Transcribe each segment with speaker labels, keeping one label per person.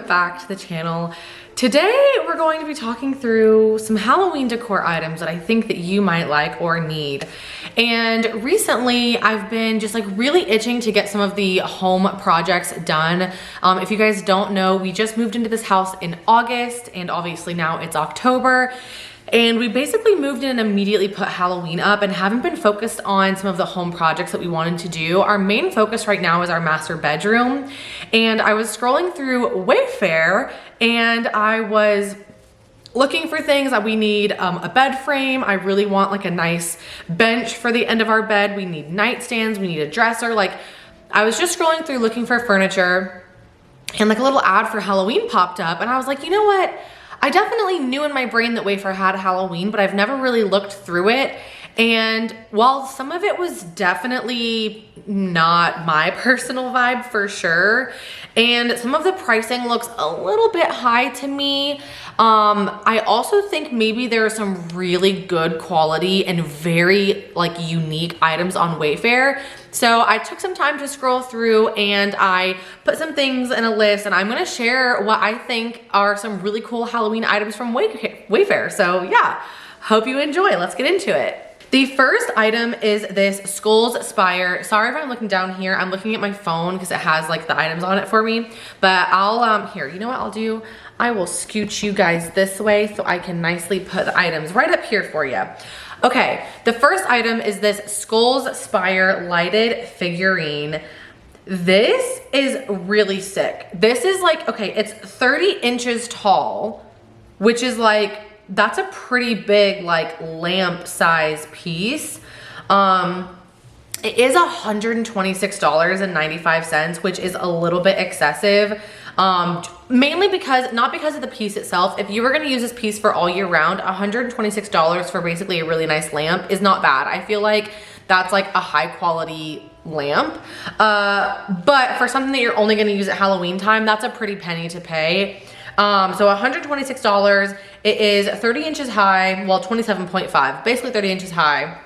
Speaker 1: back to the channel. Today we're going to be talking through some Halloween decor items that I think that you might like or need. And recently I've been just like really itching to get some of the home projects done. If you guys don't know, we just moved into this house in August and obviously now it's October. And we basically moved in and immediately put Halloween up and haven't been focused on some of the home projects that we wanted to do. Our main focus right now is our master bedroom. And I was scrolling through Wayfair and I was looking for things that we need. A bed frame. I really want like a nice bench for the end of our bed. We need nightstands, we need a dresser. Like I was just scrolling through looking for furniture and like a little ad for Halloween popped up and I was like, you know what? I definitely knew in my brain that Wayfair had Halloween, but I've never really looked through it. And while some of it was definitely not my personal vibe for sure, and some of the pricing looks a little bit high to me, I also think maybe there are some really good quality and very like unique items on Wayfair. So I took some time to scroll through and I put some things in a list and I'm gonna share what I think are some really cool Halloween items from Wayfair. So yeah, hope you enjoy. Let's get into it. The first item is this Sculptural Spire. Sorry if I'm looking down here. I'm looking at my phone because it has like the items on it for me. But I'll, here, you know what I'll do? I will scooch you guys this way so I can nicely put the items right up here for you. Okay, the first item is this Sculptural Spire lighted figurine. This is really sick. This is like, okay, it's 30 inches tall, which is like, that's a pretty big like lamp size piece. It is $126.95, which is a little bit excessive. Mainly because, not because of the piece itself. If you were gonna use this piece for all year round, $126 for basically a really nice lamp is not bad. I feel like that's like a high quality lamp. But for something that you're only gonna use at Halloween time, that's a pretty penny to pay. So $126, it is 30 inches high, well 27.5, basically 30 inches high.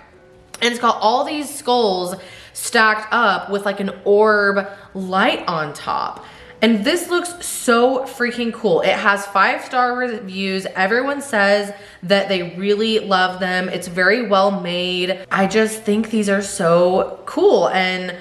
Speaker 1: And it's got all these skulls stacked up with like an orb light on top. And this looks so freaking cool. It has 5-star reviews. Everyone says that they really love them. It's very well made. I just think these are so cool. And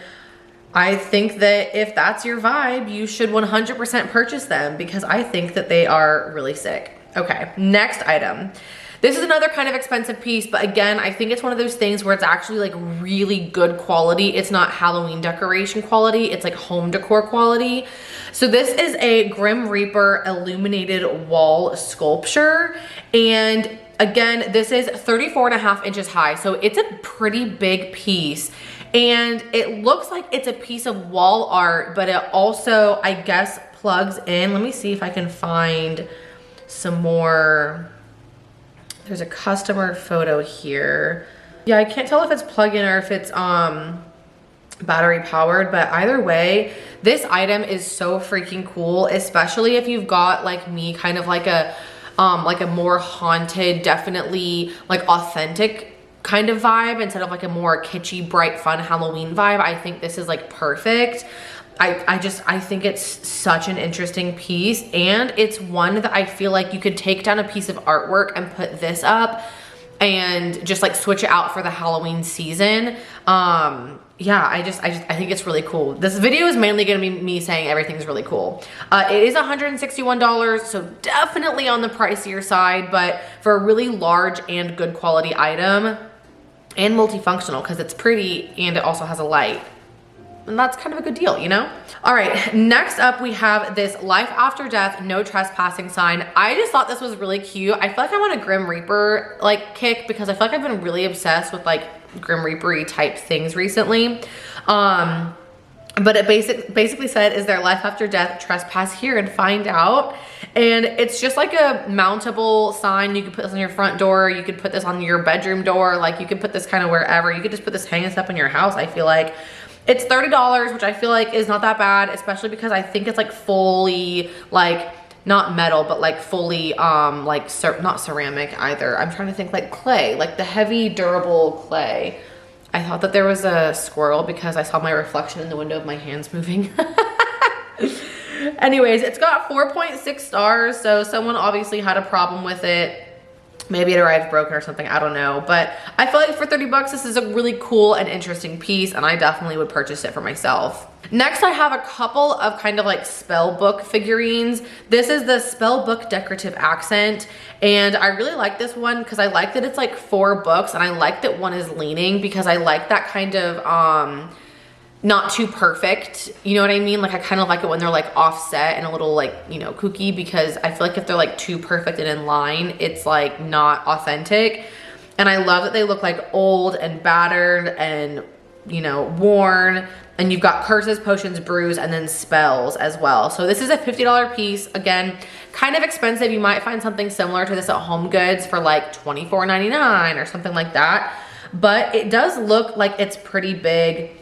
Speaker 1: I think that if that's your vibe, you should 100% purchase them because I think that they are really sick. Okay, next item. This is another kind of expensive piece, but again, I think it's one of those things where it's actually like really good quality. It's not Halloween decoration quality, it's like home decor quality. So this is a Grim Reaper illuminated wall sculpture. And again, this is 34.5 inches high. So it's a pretty big piece. And it looks like it's a piece of wall art, but it also, I guess, plugs in. Let me see if I can find some more. There's a customer photo here. Yeah, I can't tell if it's plug-in or if it's battery powered, but either way, this item is so freaking cool, especially if you've got like me, kind of like a more haunted, definitely like authentic kind of vibe instead of like a more kitschy, bright, fun Halloween vibe. I think this is like perfect. I think it's such an interesting piece, and it's one that I feel like you could take down a piece of artwork and put this up and just like switch it out for the Halloween season. Yeah, I think it's really cool. This video is mainly gonna be me saying everything's really cool. It is $161, so definitely on the pricier side, but for a really large and good quality item and multifunctional because it's pretty and it also has a light. And that's kind of a good deal, you know? All right, next up we have this life after death, no trespassing sign. I just thought this was really cute. I feel like I'm on a Grim Reaper like kick because I feel like I've been really obsessed with like Grim Reaper-y type things recently. But it basically said, is there life after death? Trespass here and find out. And it's just like a mountable sign. You could put this on your front door. You could put this on your bedroom door. Like you could put this kind of wherever. You could just put this hanging up in your house, I feel like. It's $30, which I feel like is not that bad, especially because I think it's like fully like, not metal, but like fully, like not ceramic either. I'm trying to think like clay, like the heavy durable clay. I thought that there was a squirrel because I saw my reflection in the window of my hands moving. Anyways, it's got 4.6 stars, so someone obviously had a problem with it. Maybe it arrived broken or something, I don't know. But I feel like for 30 bucks, this is a really cool and interesting piece, and I definitely would purchase it for myself. Next, I have a couple of kind of like spell book figurines. This is the spell book decorative accent, and I really like this one because I like that it's like 4 books, and I like that one is leaning because I like that kind of not too perfect, you know what I mean? Like I kind of like it when they're like offset and a little like, you know, kooky, because I feel like if they're like too perfect and in line, it's like not authentic. And I love that they look like old and battered and, you know, worn. And you've got curses, potions, brews, and then spells as well. So this is a $50 piece. Again, kind of expensive. You might find something similar to this at Home Goods for like $24.99 or something like that. But it does look like it's pretty big.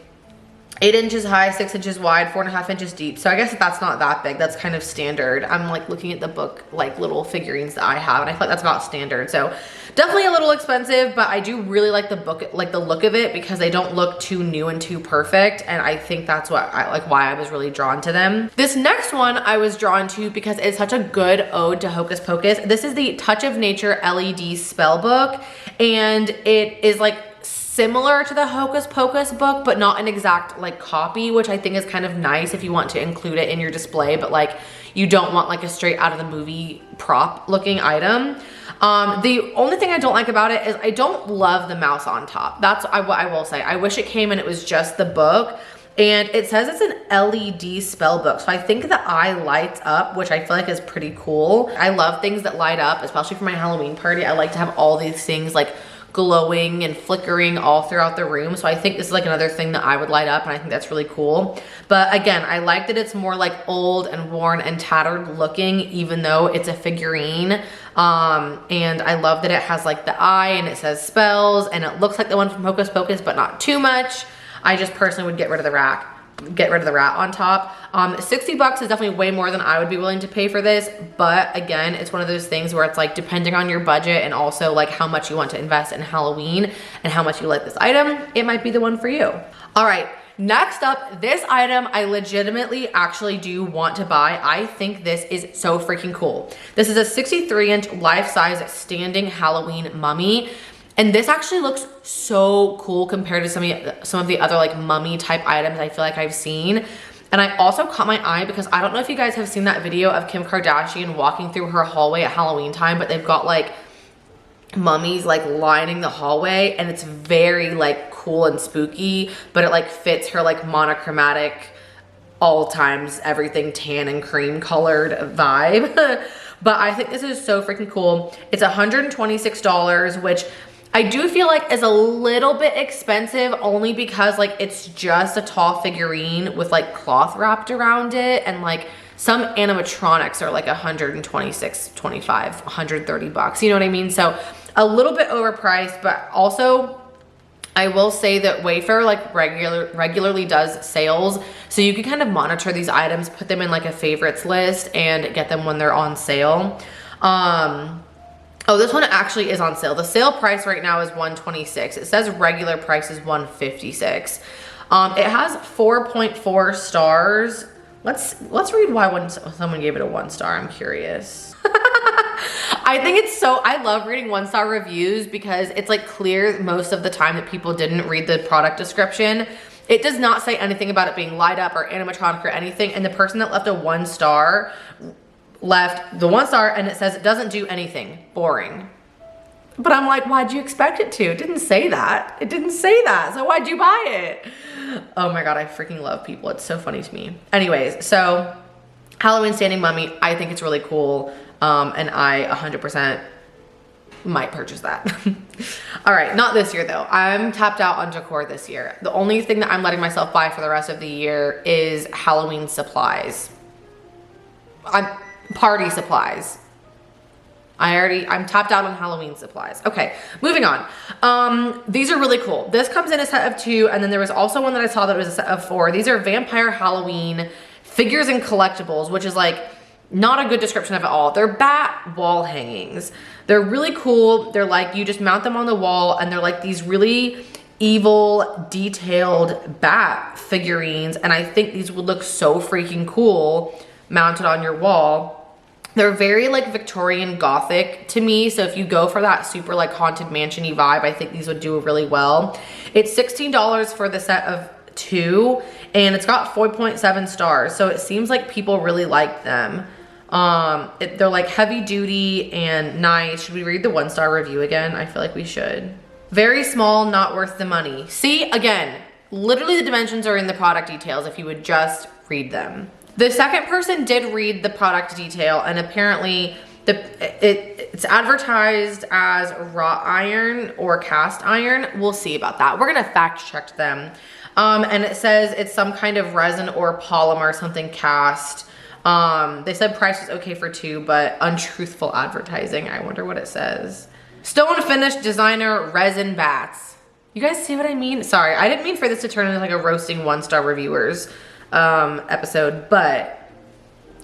Speaker 1: 8 inches high, 6 inches wide, 4.5 inches deep. So I guess that's not that big. That's kind of standard. I'm like looking at the book, like little figurines that I have, and I feel like that's about standard. So definitely a little expensive, but I do really like the book, like the look of it, because they don't look too new and too perfect. And I think that's what I like, why I was really drawn to them. This next one I was drawn to because it's such a good ode to Hocus Pocus. This is the Touch of Nature LED spell book, and it is like similar to the Hocus Pocus book, but not an exact like copy, which I think is kind of nice if you want to include it in your display, but like you don't want like a straight out of the movie prop looking item. The only thing I don't like about it is I don't love the mouse on top. That's what I will say. I wish it came and it was just the book. And it says it's an LED spell book. So I think the eye lights up, which I feel like is pretty cool. I love things that light up, especially for my Halloween party. I like to have all these things like glowing and flickering all throughout the room. So I think this is like another thing that I would light up, and I think that's really cool. But again, I like that it's more like old and worn and tattered looking, even though it's a figurine. And I love that it has like the eye and it says spells, and it looks like the one from Hocus Pocus, but not too much. I just personally would get rid of the rat on top. 60 bucks is definitely way more than I would be willing to pay for this, but again, it's one of those things where it's like depending on your budget and also like how much you want to invest in Halloween and how much you like this item, it might be the one for you. All right, next up, this item I legitimately actually do want to buy. I think this is so freaking cool. This is a 63-inch life-size standing Halloween mummy. And this actually looks so cool compared to some of the other like mummy type items I feel like I've seen. And I also caught my eye because I don't know if you guys have seen that video of Kim Kardashian walking through her hallway at Halloween time, but they've got like mummies like lining the hallway, and it's very like cool and spooky, but it like fits her like monochromatic, all times everything tan and cream colored vibe. But I think this is so freaking cool. It's $126, which I do feel like is a little bit expensive, only because like it's just a tall figurine with like cloth wrapped around it, and like some animatronics are like 126, 25, 130 bucks, you know what I mean? So a little bit overpriced, but also I will say that Wayfair like regularly does sales, so you can kind of monitor these items, put them in like a favorites list, and get them when they're on sale. Oh, this one actually is on sale. The sale price right now is $126. It says regular price is $156. It has 4.4 stars. Let's read why someone gave it a 1 star. I'm curious. I think it's so, I love reading 1-star reviews because it's like clear most of the time that people didn't read the product description. It does not say anything about it being light up or animatronic or anything. And the person that left a 1 star left the 1 star, and it says it doesn't do anything, boring. But I'm like, why'd you expect it to? It didn't say that. It didn't say that. So why'd you buy it? Oh my God, I freaking love people. It's so funny to me. Anyways, so Halloween standing mummy, I think it's really cool. And I 100% might purchase that. All right, not this year though. I'm tapped out on Decor this year. The only thing that I'm letting myself buy for the rest of the year is Halloween supplies. Party supplies. I'm tapped out on Halloween supplies. Okay, moving on. These are really cool. This comes in a set of 2, and then there was also one that I saw that was a set of 4. These are vampire Halloween figures and collectibles, which is like not a good description of it all. They're bat wall hangings. They're really cool. They're like, you just mount them on the wall, and they're like these really evil, detailed bat figurines, and I think these would look so freaking cool mounted on your wall. They're very like Victorian Gothic to me. So if you go for that super like haunted mansion-y vibe, I think these would do really well. It's $16 for the set of 2 and it's got 4.7 stars. So it seems like people really like them. They're like heavy duty and nice. Should we read the 1-star review again? I feel like we should. Very small, not worth the money. See, again, literally the dimensions are in the product details if you would just read them. The second person did read the product detail and apparently it's advertised as wrought iron or cast iron. We'll see about that. We're gonna fact check them. And it says it's some kind of resin or polymer, something cast. They said price is okay for 2, but untruthful advertising. I wonder what it says. Stone finish designer resin bats. You guys see what I mean? Sorry, I didn't mean for this to turn into like a roasting 1-star reviewers episode, but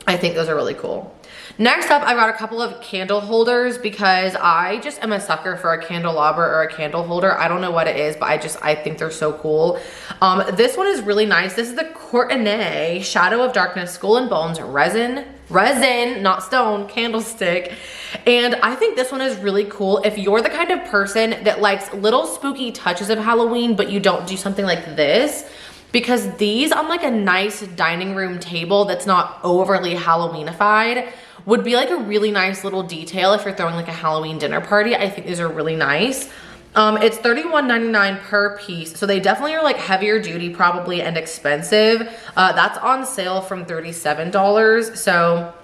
Speaker 1: I think those are really cool. Next up, I got a couple of candle holders because I just am a sucker for a candelabra or a candle holder. I don't know what it is, but I think they're so cool. This one is really nice. This is the Courtenay Shadow of Darkness Skull and Bones resin, not stone, candlestick. And I think this one is really cool if you're the kind of person that likes little spooky touches of Halloween, but you don't do something like this. Because these on like a nice dining room table that's not overly Halloweenified would be like a really nice little detail if you're throwing like a Halloween dinner party. I think these are really nice. It's $31.99 per piece. So they definitely are like heavier duty probably and expensive. That's on sale from $37. So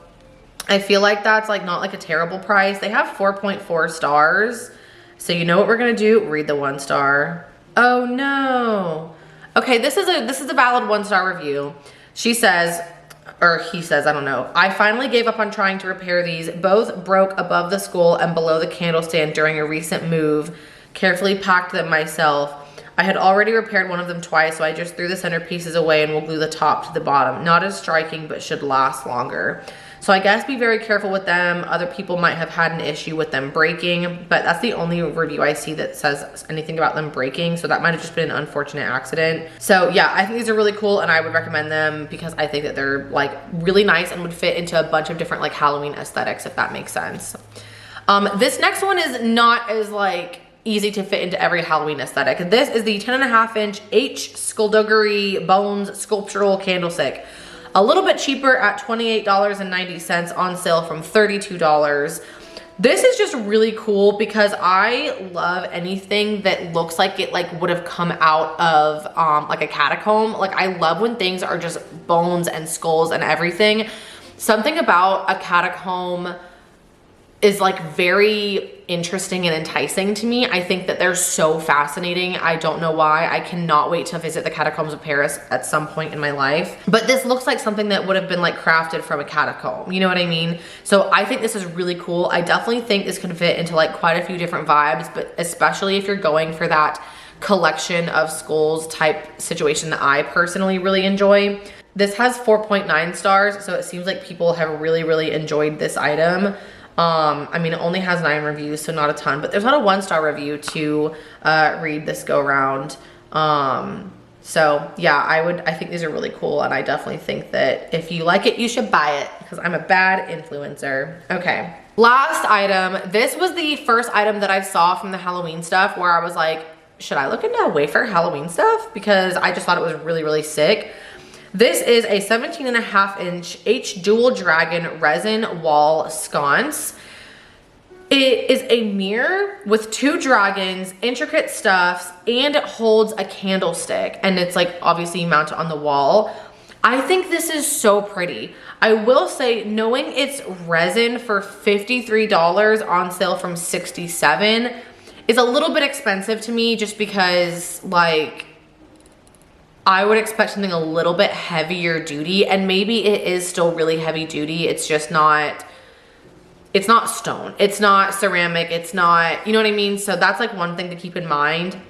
Speaker 1: I feel like that's like not like a terrible price. They have 4.4 stars. So you know what we're gonna do? Read the 1-star. Oh no. Okay, this is a valid 1-star review. She says, or he says, I don't know. I finally gave up on trying to repair these. Both broke above the skull and below the candle stand during a recent move. Carefully packed them myself. I had already repaired one of them twice, so I just threw the center pieces away and will glue the top to the bottom. Not as striking, but should last longer. So I guess be very careful with them. Other people might have had an issue with them breaking, but that's the only review I see that says anything about them breaking. So that might have just been an unfortunate accident. So yeah, I think these are really cool and I would recommend them because I think that they're like really nice and would fit into a bunch of different like Halloween aesthetics, if that makes sense. This next one is not as like easy to fit into every Halloween aesthetic. This is the 10.5-inch H. Skullduggery Bones Sculptural Candlestick. A little bit cheaper at $28.90 on sale from $32. This is just really cool because I love anything that looks like it like would have come out of like a catacomb. Like I love when things are just bones and skulls and everything. Something about a catacomb is like very interesting and enticing to me. I think that they're so fascinating. I don't know why. I cannot wait to visit the catacombs of Paris at some point in my life. But this looks like something that would have been like crafted from a catacomb. You know what I mean? So I think this is really cool. I definitely think this could fit into like quite a few different vibes, but especially if you're going for that collection of skulls type situation that I personally really enjoy. This has 4.9 stars, so it seems like people have really enjoyed this item. I mean, it only has 9 reviews, so not a ton, but there's not a 1-star review to read this go round. So yeah, I think these are really cool, and I definitely think that if you like it, you should buy it because I'm a bad influencer. Okay, last item. This was the first item that I saw from the Halloween stuff where I was like, should I look into Wayfair Halloween stuff? Because I just thought it was really sick. This is a 17.5-inch H Dual Dragon resin wall sconce. It is a mirror with 2 dragons, intricate stuffs, and it holds a candlestick. And it's like obviously mounted on the wall. I think this is so pretty. I will say, knowing it's resin for $53 on sale from $67 is a little bit expensive to me just because like, I would expect something a little bit heavier duty, and maybe it is still really heavy duty. It's just not, it's not stone. It's not ceramic. It's not, you know what I mean? So that's like one thing to keep in mind.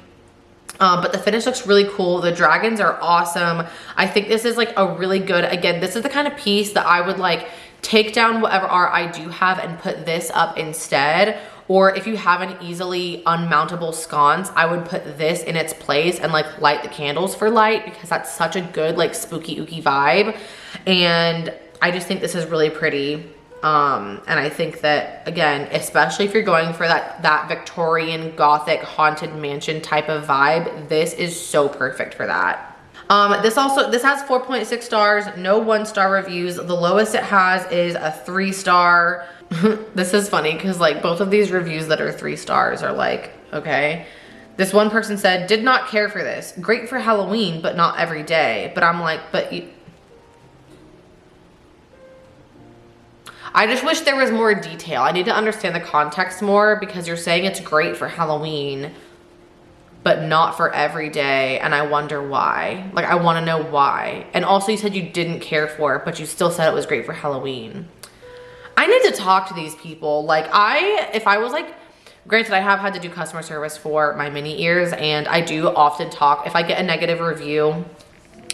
Speaker 1: But the finish looks really cool. The dragons are awesome. I think this is like a really good, again, this is the kind of piece that I would like take down whatever art I do have and put this up instead. Or if you have an easily unmountable sconce, I would put this in its place and like light the candles for light because that's such a good like spooky ooky vibe. And I just think this is really pretty. And I think that, again, especially if you're going for that Victorian Gothic haunted mansion type of vibe, this is so perfect for that. This has 4.6 stars, no 1-star reviews. The lowest it has is a 3-star. This is funny because like both of these reviews that are 3 stars are like, okay. This one person said, did not care for this. Great for Halloween, but not every day. But I'm like, but you... I just wish there was more detail. I need to understand the context more because you're saying it's great for Halloween, but not for every day. And I wonder why. Like, I want to know why. And also you said you didn't care for it, but you still said it was great for Halloween. I need to talk to these people. Like, if I was like, granted, I have had to do customer service for my Minnie ears, and I do often talk. If I get a negative review,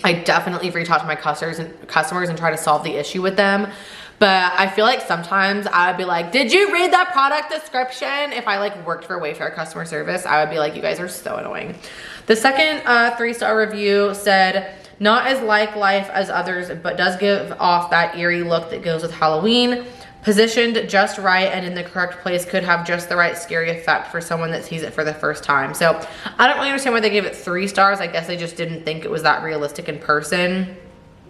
Speaker 1: I definitely reach out to my customers and try to solve the issue with them. But I feel like sometimes I would be like, did you read that product description? If I like worked for Wayfair customer service, I would be like, you guys are so annoying. The second 3-star review said, not as like life as others, but does give off that eerie look that goes with Halloween. Positioned just right and in the correct place could have just the right scary effect for someone that sees it for the first time. So I don't really understand why they gave it 3 stars. I guess they just didn't think it was that realistic in person.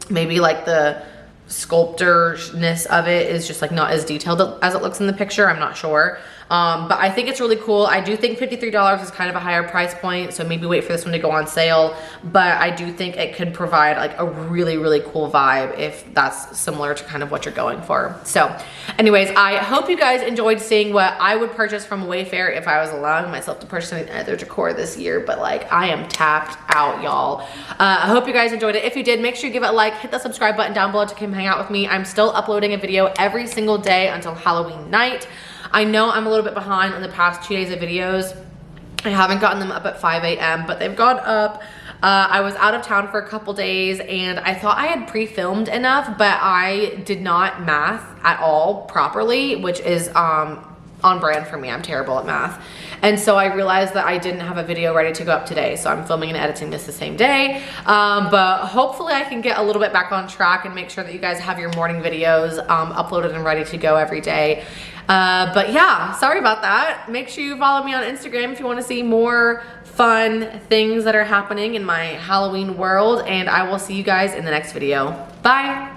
Speaker 1: Maybe like the sculptorness of it is just like not as detailed as it looks in the picture. I'm not sure. But I think it's really cool. I do think $53 is kind of a higher price point, so maybe wait for this one to go on sale. But I do think it could provide like a really, really cool vibe if that's similar to kind of what you're going for. So anyways, I hope you guys enjoyed seeing what I would purchase from Wayfair if I was allowing myself to purchase their decor this year. But like, I am tapped out, y'all. I hope you guys enjoyed it. If you did, make sure you give it a like, hit the subscribe button down below to come hang out with me. I'm still uploading a video every single day until Halloween night. I know I'm a little bit behind on the past 2 days of videos. I haven't gotten them up at 5 a.m., but they've gone up. I was out of town for a couple days and I thought I had pre-filmed enough, but I did not math at all properly, which is on brand for me. I'm terrible at math. And so I realized that I didn't have a video ready to go up today. So I'm filming and editing this the same day. But hopefully I can get a little bit back on track and make sure that you guys have your morning videos uploaded and ready to go every day. But yeah, sorry about that. Make sure you follow me on Instagram if you want to see more fun things that are happening in my Halloween world. And I will see you guys in the next video. Bye.